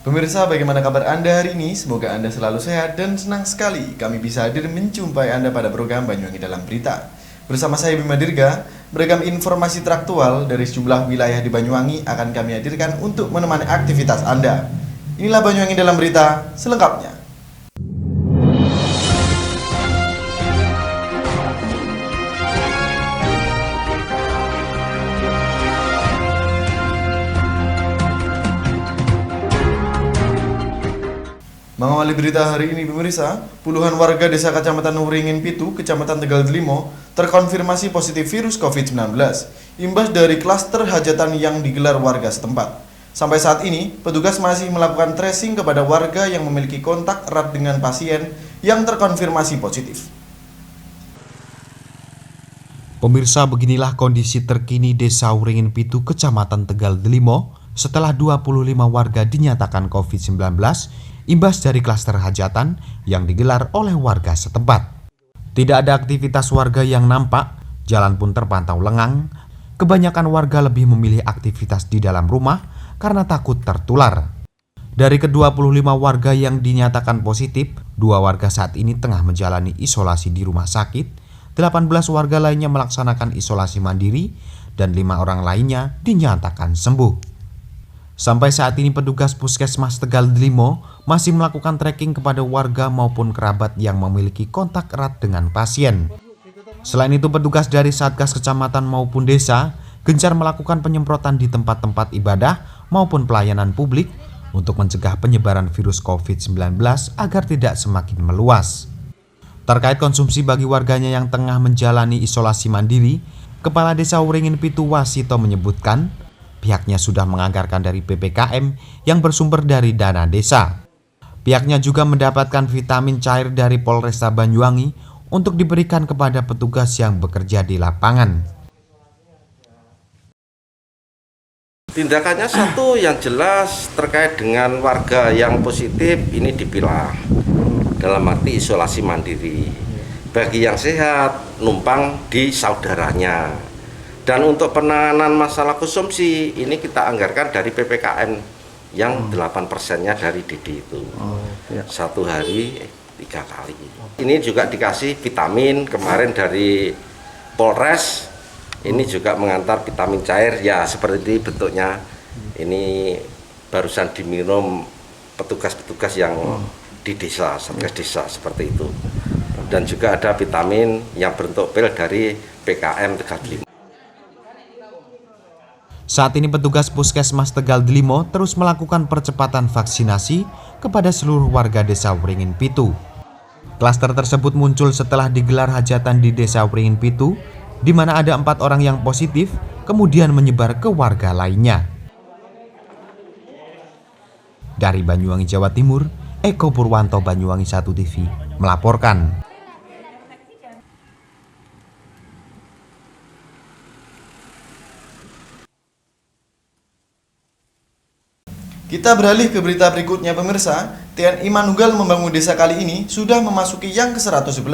Pemirsa, bagaimana kabar Anda hari ini? Semoga Anda selalu sehat dan senang sekali kami bisa hadir menjumpai Anda pada program Banyuwangi Dalam Berita. Bersama saya Bima Dirga, beragam informasi teraktual dari sejumlah wilayah di Banyuwangi akan kami hadirkan untuk menemani aktivitas Anda. Inilah Banyuwangi Dalam Berita selengkapnya. Mengawali berita hari ini pemirsa, puluhan warga desa Kecamatan Wringin Pitu, Kecamatan Tegal Delimo, terkonfirmasi positif virus COVID-19, imbas dari klaster hajatan yang digelar warga setempat. Sampai saat ini, petugas masih melakukan tracing kepada warga yang memiliki kontak erat dengan pasien yang terkonfirmasi positif. Pemirsa, beginilah kondisi terkini desa Wringin Pitu, Kecamatan Tegal Delimo, setelah 25 warga dinyatakan COVID-19, imbas dari klaster hajatan yang digelar oleh warga setempat. Tidak ada aktivitas warga yang nampak, jalan pun terpantau lengang. Kebanyakan warga lebih memilih aktivitas di dalam rumah karena takut tertular. Dari ke-25 warga yang dinyatakan positif, 2 warga saat ini tengah menjalani isolasi di rumah sakit, 18 warga lainnya melaksanakan isolasi mandiri, dan 5 orang lainnya dinyatakan sembuh. Sampai saat ini petugas Puskesmas Tegal Delimo masih melakukan tracking kepada warga maupun kerabat yang memiliki kontak erat dengan pasien. Selain itu petugas dari Satgas Kecamatan maupun desa gencar melakukan penyemprotan di tempat-tempat ibadah maupun pelayanan publik untuk mencegah penyebaran virus COVID-19 agar tidak semakin meluas. Terkait konsumsi bagi warganya yang tengah menjalani isolasi mandiri, Kepala Desa Wringin Pitu Wasito menyebutkan pihaknya sudah menganggarkan dari PPKM yang bersumber dari dana desa. Pihaknya juga mendapatkan vitamin cair dari Polresta Banyuwangi untuk diberikan kepada petugas yang bekerja di lapangan. Tindakannya satu yang jelas terkait dengan warga yang positif ini dipilah dalam arti isolasi mandiri. Bagi yang sehat numpang di saudaranya. Dan untuk penanganan masalah konsumsi ini kita anggarkan dari PPKM yang 8%-nya dari DD itu. Satu hari 3 kali. Ini juga dikasih vitamin kemarin dari Polres. Ini juga mengantar vitamin cair ya seperti bentuknya. Ini barusan diminum petugas-petugas yang di desa, Satgas Desa seperti itu. Dan juga ada vitamin yang bentuk pil dari PKM Tegal Delimo. Saat ini petugas Puskesmas Tegal Delimo terus melakukan percepatan vaksinasi kepada seluruh warga desa Wringin Pitu. Klaster tersebut muncul setelah digelar hajatan di desa Wringin Pitu, di mana ada 4 orang yang positif, kemudian menyebar ke warga lainnya. Dari Banyuwangi, Jawa Timur, Eko Purwanto, Banyuwangi 1 TV, melaporkan. Kita beralih ke berita berikutnya pemirsa. TNI Manunggal Membangun Desa kali ini sudah memasuki yang ke-111.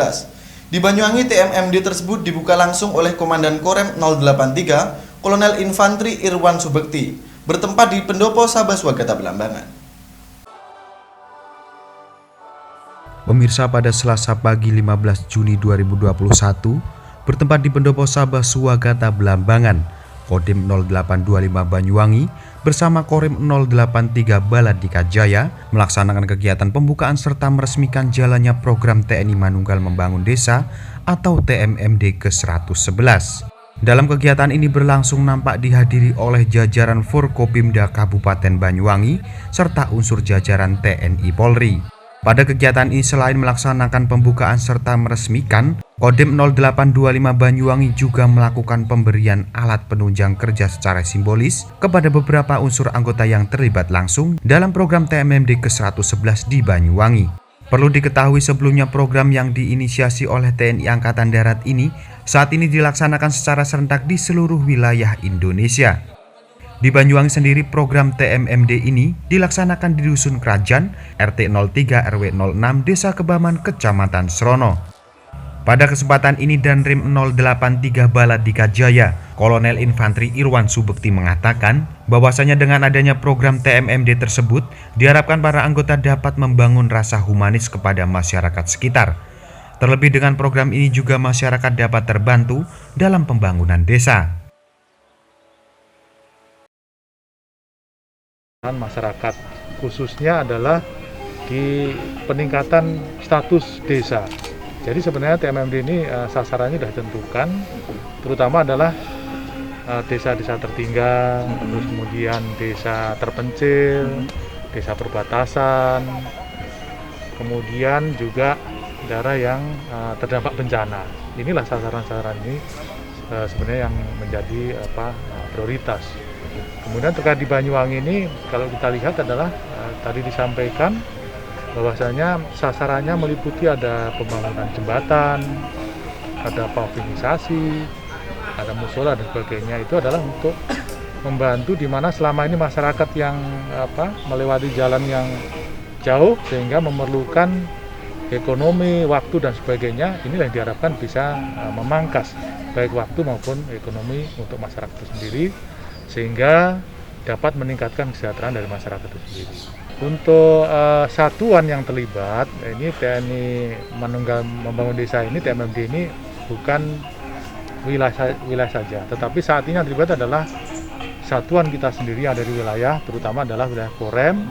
Di Banyuwangi, TMMD tersebut dibuka langsung oleh Komandan Korem 083, Kolonel Infantri Irwan Subekti, bertempat di Pendopo Sabaswagata Belambangan. Pemirsa, pada Selasa pagi 15 Juni 2021, bertempat di Pendopo Sabaswagata Belambangan, Kodim 0825 Banyuwangi bersama Korem 083 Baladika Jaya melaksanakan kegiatan pembukaan serta meresmikan jalannya program TNI Manunggal Membangun Desa atau TMMD ke-111. Dalam kegiatan ini berlangsung nampak dihadiri oleh jajaran Forkopimda Kabupaten Banyuwangi serta unsur jajaran TNI Polri. Pada kegiatan ini selain melaksanakan pembukaan serta meresmikan, Kodim 0825 Banyuwangi juga melakukan pemberian alat penunjang kerja secara simbolis kepada beberapa unsur anggota yang terlibat langsung dalam program TMMD ke-111 di Banyuwangi. Perlu diketahui sebelumnya program yang diinisiasi oleh TNI Angkatan Darat ini saat ini dilaksanakan secara serentak di seluruh wilayah Indonesia. Di Banyuwangi sendiri program TMMD ini dilaksanakan di Dusun Kerajaan, RT 03 RW 06 Desa Kebaman, Kecamatan Srono. Pada kesempatan ini Danrim 083 Baladika Jaya Kolonel Infanteri Irwan Subekti mengatakan bahwasanya dengan adanya program TMMD tersebut diharapkan para anggota dapat membangun rasa humanis kepada masyarakat sekitar. Terlebih dengan program ini juga masyarakat dapat terbantu dalam pembangunan desa. Masyarakat khususnya adalah di peningkatan status desa. Jadi sebenarnya TMMD ini sasarannya sudah ditentukan, terutama adalah desa-desa tertinggal, terus kemudian desa terpencil, desa perbatasan, kemudian juga daerah yang terdampak bencana. Inilah sasaran-sasaran ini sebenarnya yang menjadi prioritas. Kemudian terkait di Banyuwangi ini, kalau kita lihat adalah tadi disampaikan bahwasanya sasarannya meliputi ada pembangunan jembatan, ada pavinisasi, ada musola dan sebagainya. Itu adalah untuk membantu di mana selama ini masyarakat yang melewati jalan yang jauh sehingga memerlukan ekonomi, waktu dan sebagainya. Inilah yang diharapkan bisa memangkas baik waktu maupun ekonomi untuk masyarakat itu sendiri, sehingga dapat meningkatkan kesejahteraan dari masyarakat itu sendiri. Untuk satuan yang terlibat, ini TNI Manunggal Membangun Desa ini, TMMD ini bukan wilayah saja, tetapi saat ini yang terlibat adalah satuan kita sendiri yang dari wilayah, terutama adalah wilayah Korem.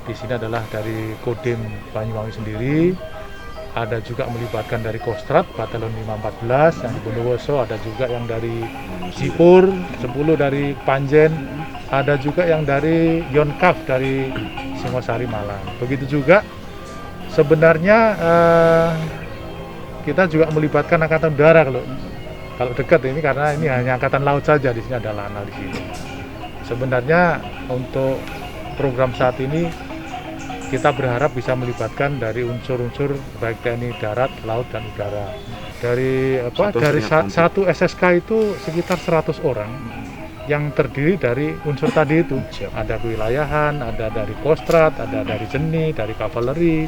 Di sini adalah dari Kodim Banyuwangi sendiri, ada juga melibatkan dari Kostrad Batalon 514 yang di Bondowoso, ada juga yang dari Sipur 10 dari Panjen, ada juga yang dari Yonkaf dari Singosari Malang. Begitu juga sebenarnya kita juga melibatkan Angkatan Udara kalau dekat ini, karena ini hanya Angkatan Laut saja, di sini ada Lanal di sini. Sebenarnya untuk program saat ini kita berharap bisa melibatkan dari unsur-unsur baik TNI darat, laut dan udara. Dari satu SSK itu sekitar 100 orang yang terdiri dari unsur tadi itu. Ada kewilayahan, ada dari Kostrad, ada dari Jeni, dari kavaleri.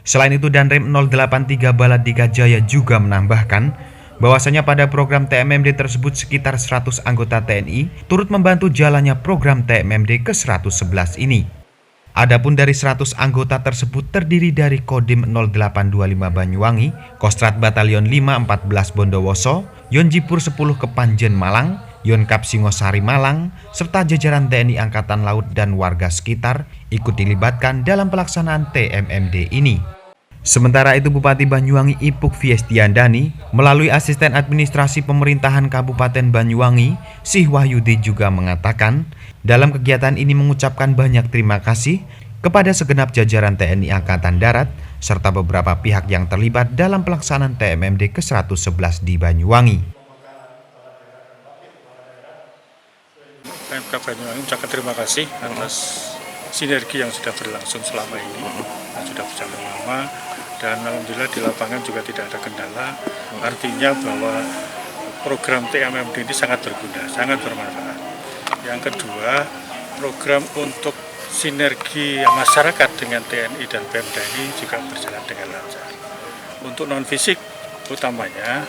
Selain itu, Danrem 083 Baladika Jaya juga menambahkan bahwasanya pada program TMMD tersebut sekitar 100 anggota TNI turut membantu jalannya program TMMD ke-111 ini. Adapun dari 100 anggota tersebut terdiri dari Kodim 0825 Banyuwangi, Kostrad Batalion 514 Bondowoso, Yonjipur 10 Kepanjen Malang, Yonkap Singosari Malang, serta jajaran TNI Angkatan Laut dan warga sekitar ikut dilibatkan dalam pelaksanaan TMMD ini. Sementara itu, Bupati Banyuwangi Ipuk Fiestiandani melalui asisten administrasi pemerintahan Kabupaten Banyuwangi, Sih Wahyudi juga mengatakan dalam kegiatan ini mengucapkan banyak terima kasih kepada segenap jajaran TNI Angkatan Darat serta beberapa pihak yang terlibat dalam pelaksanaan TMMD ke-111 di Banyuwangi. Pemkab Banyuwangi mengucapkan terima kasih atas sinergi yang sudah berlangsung selama ini, yang sudah berjalan lama, dan alhamdulillah di lapangan juga tidak ada kendala. Artinya bahwa program TMMD ini sangat berguna, sangat bermanfaat. Yang kedua, program untuk sinergi masyarakat dengan TNI dan Pemda ini juga berjalan dengan lancar. Untuk non fisik utamanya,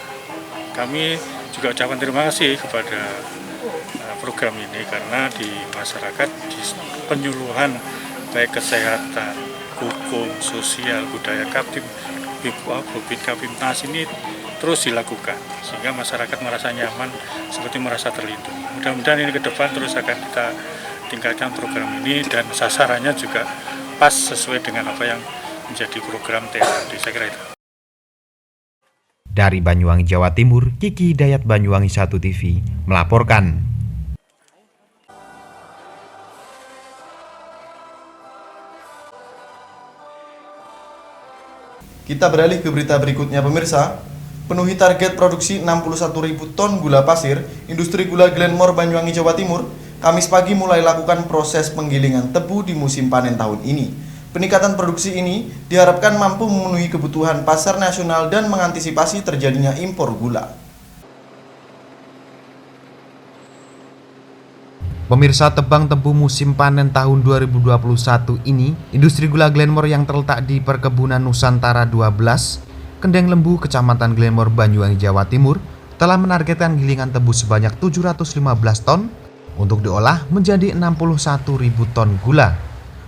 kami juga ucapkan terima kasih kepada program ini, karena di masyarakat di penyuluhan baik kesehatan, hukum, sosial, budaya, Kaptim, Kapimnas ini terus dilakukan sehingga masyarakat merasa nyaman, seperti merasa terlindungi. Mudah-mudahan ini ke depan terus akan kita tingkatkan program ini dan sasarannya juga pas sesuai dengan apa yang menjadi program TMMD. Saya kira itu. Dari Banyuwangi, Jawa Timur, Kiki Hidayat, Banyuwangi 1 TV melaporkan. Kita beralih ke berita berikutnya, pemirsa. Penuhi target produksi 61.000 ton gula pasir, industri gula Glenmore Banyuwangi, Jawa Timur, Kamis pagi mulai lakukan proses penggilingan tebu di musim panen tahun ini. Peningkatan produksi ini diharapkan mampu memenuhi kebutuhan pasar nasional dan mengantisipasi terjadinya impor gula. Pemirsa, tebang tebu musim panen tahun 2021 ini, industri gula Glenmore yang terletak di Perkebunan Nusantara 12, Kendeng Lembu, Kecamatan Glenmore, Banyuwangi, Jawa Timur, telah menargetkan gilingan tebu sebanyak 715 ton untuk diolah menjadi 61.000 ton gula.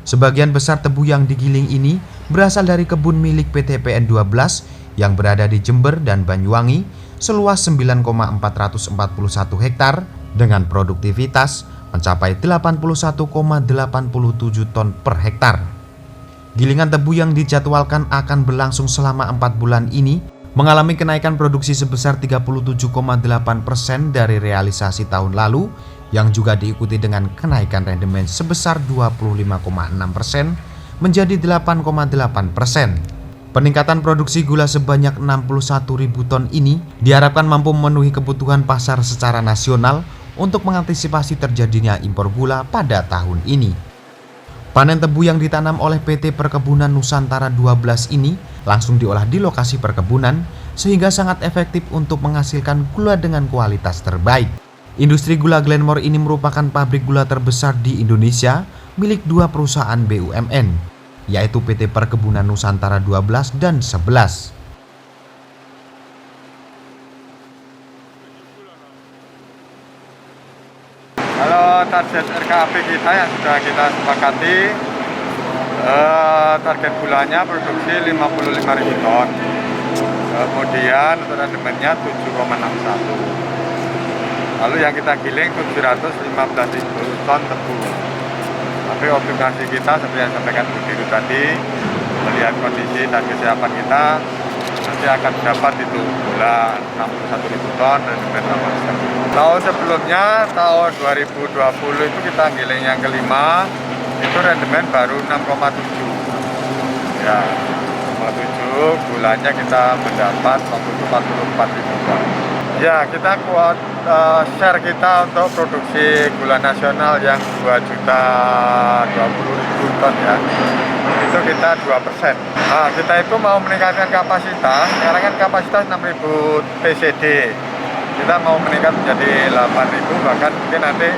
Sebagian besar tebu yang digiling ini berasal dari kebun milik PT PN 12 yang berada di Jember dan Banyuwangi seluas 9,441 hektar dengan produktivitas mencapai 81,87 ton per hektar. Gilingan tebu yang dijadwalkan akan berlangsung selama 4 bulan ini mengalami kenaikan produksi sebesar 37,8% dari realisasi tahun lalu, yang juga diikuti dengan kenaikan rendemen sebesar 25,6% menjadi 8,8%. Peningkatan produksi gula sebanyak 61.000 ton ini diharapkan mampu memenuhi kebutuhan pasar secara nasional untuk mengantisipasi terjadinya impor gula pada tahun ini. Panen tebu yang ditanam oleh PT Perkebunan Nusantara 12 ini langsung diolah di lokasi perkebunan sehingga sangat efektif untuk menghasilkan gula dengan kualitas terbaik. Industri gula Glenmore ini merupakan pabrik gula terbesar di Indonesia milik dua perusahaan BUMN, yaitu PT Perkebunan Nusantara 12 dan 11. Kalau target RKAP kita yang sudah kita sepakati, target bulannya produksi 55.000 ton. Kemudian untuk rendemennya 7,61. Lalu yang kita giling 715.000 ton tebu. Tapi optimasi kita seperti yang sampaikan Bu Diru tadi, melihat kondisi dan kesiapan kita, nanti akan dapat itu gula 61.000 ton dan rendemen 8,5. Tahun sebelumnya, tahun 2020 itu kita giling yang kelima, itu rendemen baru 6,7. Ya, 6,7, gulanya kita mendapat waktu itu 44.000 ton. Ya, kita kuat share kita untuk produksi gula nasional yang 2.020.000 ton ya, itu kita 2%. Nah, kita itu mau meningkatkan kapasitas, sekarang kan kapasitas 6.000 TCD. Kita mau meningkat menjadi 8.000, bahkan mungkin nanti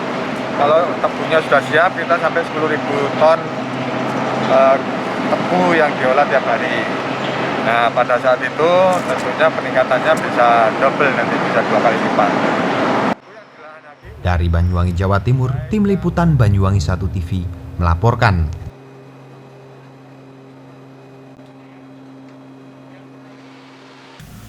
kalau tebunya sudah siap kita sampai 10.000 ton tebu yang diolah tiap hari. Nah, pada saat itu tentunya peningkatannya bisa double, nanti bisa 2 kali lipat. Dari Banyuwangi, Jawa Timur, Tim Liputan Banyuwangi 1 TV melaporkan.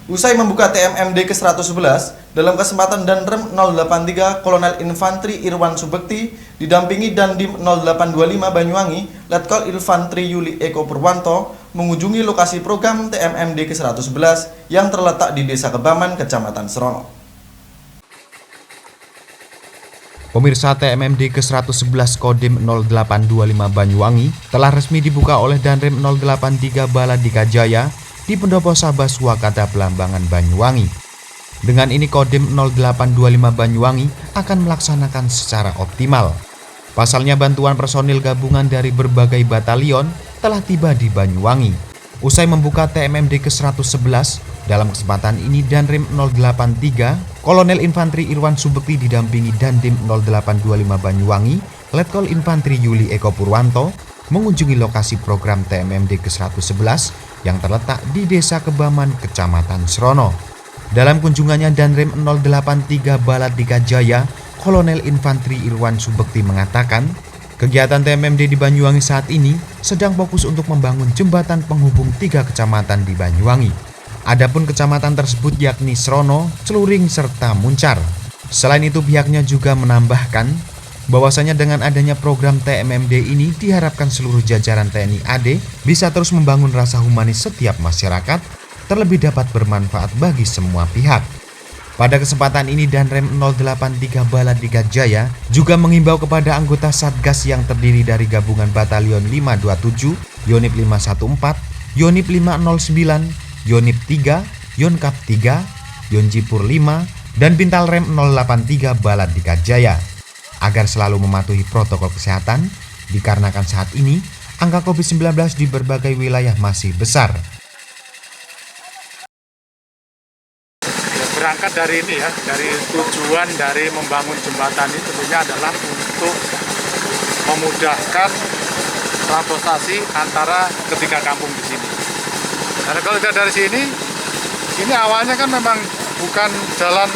Usai membuka TMMD ke-111, dalam kesempatan Danrem 083 Kolonel Infantri Irwan Subekti didampingi Dandim 0825 Banyuwangi, Letkol Infantri Yuli Eko Purwanto mengunjungi lokasi program TMMD ke-111 yang terletak di Desa Kebaman, Kecamatan Serono. Pemirsa, TMMD ke-111 Kodim 0825 Banyuwangi telah resmi dibuka oleh Danrem 083 Baladika Jaya di Pendopo Sabah Swakata Belambangan Banyuwangi. Dengan ini Kodim 0825 Banyuwangi akan melaksanakan secara optimal. Pasalnya bantuan personil gabungan dari berbagai batalion telah tiba di Banyuwangi. Usai membuka TMMD ke-111, dalam kesempatan ini Danrem 083 Kolonel Infantri Irwan Subekti didampingi Dandim 0825 Banyuwangi, Letkol Infantri Yuli Eko Purwanto mengunjungi lokasi program TMMD ke-111 yang terletak di Desa Kebaman, Kecamatan Serono. Dalam kunjungannya Danrem 083 Baladika Jaya, Kolonel Infantri Irwan Subekti mengatakan, kegiatan TMMD di Banyuwangi saat ini sedang fokus untuk membangun jembatan penghubung 3 kecamatan di Banyuwangi. Adapun kecamatan tersebut yakni Serono, Celuring, serta Muncar. Selain itu pihaknya juga menambahkan bahwasanya dengan adanya program TMMD ini diharapkan seluruh jajaran TNI AD bisa terus membangun rasa humanis setiap masyarakat, terlebih dapat bermanfaat bagi semua pihak. Pada kesempatan ini Danrem 083 Baladika Jaya juga mengimbau kepada anggota Satgas yang terdiri dari gabungan Batalion 527, Yonif 514, Yonif 509, Yonif 3, Yonkap 3, Yonjipur 5, dan Bintal Rem 083 Baladika Jaya agar selalu mematuhi protokol kesehatan dikarenakan saat ini angka COVID-19 di berbagai wilayah masih besar. Berangkat dari ini ya, dari tujuan dari membangun jembatan ini tentunya adalah untuk memudahkan transportasi antara ketiga kampung di sini. Karena kalau kita dari sini, ini awalnya kan memang bukan jalan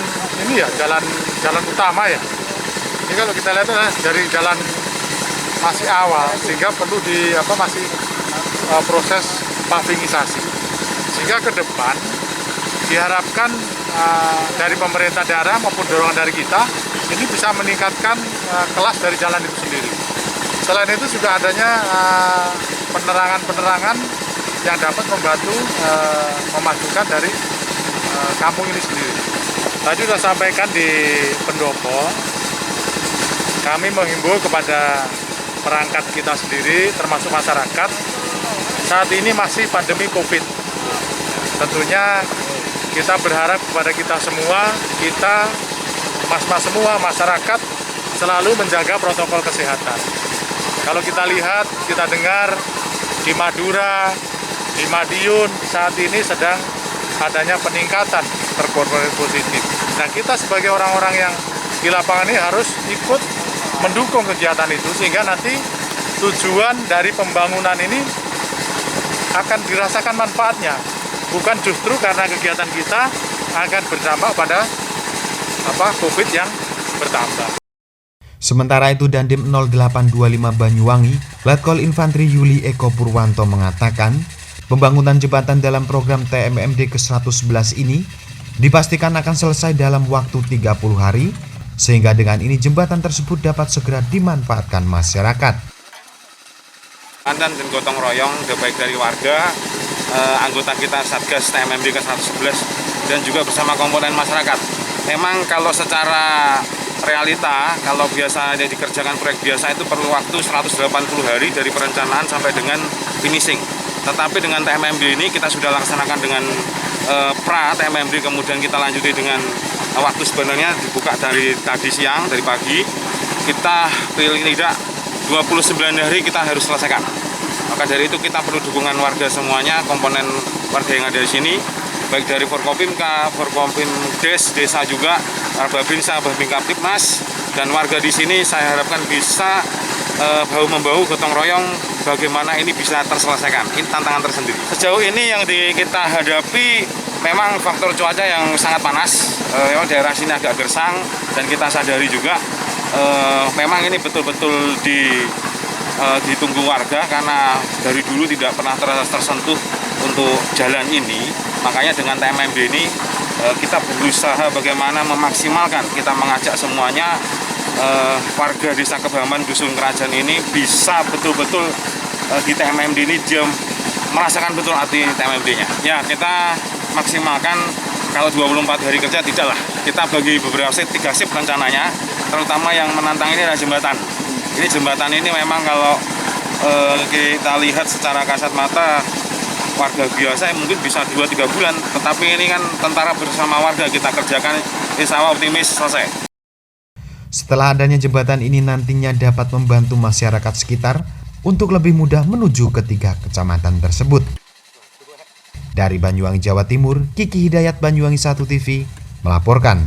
ini ya, jalan utama ya. Ini kalau kita lihat dari jalan masih awal, sehingga perlu masih proses pavingisasi. Sehingga ke depan diharapkan dari pemerintah daerah maupun dorongan dari kita ini bisa meningkatkan kelas dari jalan itu sendiri. Selain itu juga adanya penerangan-penerangan yang dapat membantu memajukan dari kampung ini sendiri. Tadi sudah sampaikan di pendopo, kami menghimbau kepada perangkat kita sendiri, termasuk masyarakat, saat ini masih pandemi COVID. Tentunya kita berharap kepada kita semua, mas-mas semua, masyarakat, selalu menjaga protokol kesehatan. Kalau kita lihat, kita dengar di Madura, di Madiun, saat ini sedang adanya peningkatan terkonfirmasi positif. Nah, kita sebagai orang-orang yang di lapangan ini harus ikut mendukung kegiatan itu, sehingga nanti tujuan dari pembangunan ini akan dirasakan manfaatnya. Bukan justru karena kegiatan kita akan berdampak pada COVID yang bertambah. Sementara itu Dandim 0825 Banyuwangi, Letkol Infantri Yuli Eko Purwanto mengatakan, pembangunan jembatan dalam program TMMD ke-111 ini dipastikan akan selesai dalam waktu 30 hari, sehingga dengan ini jembatan tersebut dapat segera dimanfaatkan masyarakat. Dan gotong royong baik dari warga, anggota kita Satgas TMMD ke-111 dan juga bersama komponen masyarakat. Memang kalau secara realita, kalau biasa dikerjakan proyek biasa itu perlu waktu 180 hari dari perencanaan sampai dengan finishing. Tetapi dengan TMMD ini kita sudah laksanakan dengan pra TMMD, kemudian kita lanjuti dengan waktu sebenarnya dibuka dari tadi siang, dari pagi. Kita pilih tidak 29 hari kita harus selesaikan. Maka dari itu kita perlu dukungan warga semuanya, komponen warga yang ada di sini, baik dari Forkopimka, Forkopimdes, desa juga, Babinsa, Babingkaptipmas, dan warga di sini saya harapkan bisa bahu-membahu gotong royong bagaimana ini bisa terselesaikan. Ini tantangan tersendiri. Sejauh ini yang kita hadapi memang faktor cuaca yang sangat panas, daerah sini agak gersang, dan kita sadari juga memang ini betul-betul ditunggu warga karena dari dulu tidak pernah tersentuh untuk jalan ini. Makanya dengan TMMD ini kita berusaha bagaimana memaksimalkan, kita mengajak semuanya warga Desa Kebaman Dusun Kerajaan ini bisa betul-betul di TMMD ini dia merasakan betul arti TMMD-nya. Ya, kita maksimalkan. Kalau 24 hari kerja tidaklah, kita bagi beberapa shift, 3 shift rencananya, terutama yang menantang ini adalah jembatan. Ini jembatan ini memang kalau kita lihat secara kasat mata warga biasa mungkin bisa 2-3 bulan, tetapi ini kan tentara bersama warga kita kerjakan, insya Allah optimis selesai. Setelah adanya jembatan ini nantinya dapat membantu masyarakat sekitar untuk lebih mudah menuju ke 3 kecamatan tersebut. Dari Banyuwangi, Jawa Timur, Kiki Hidayat, Banyuwangi 1 TV melaporkan.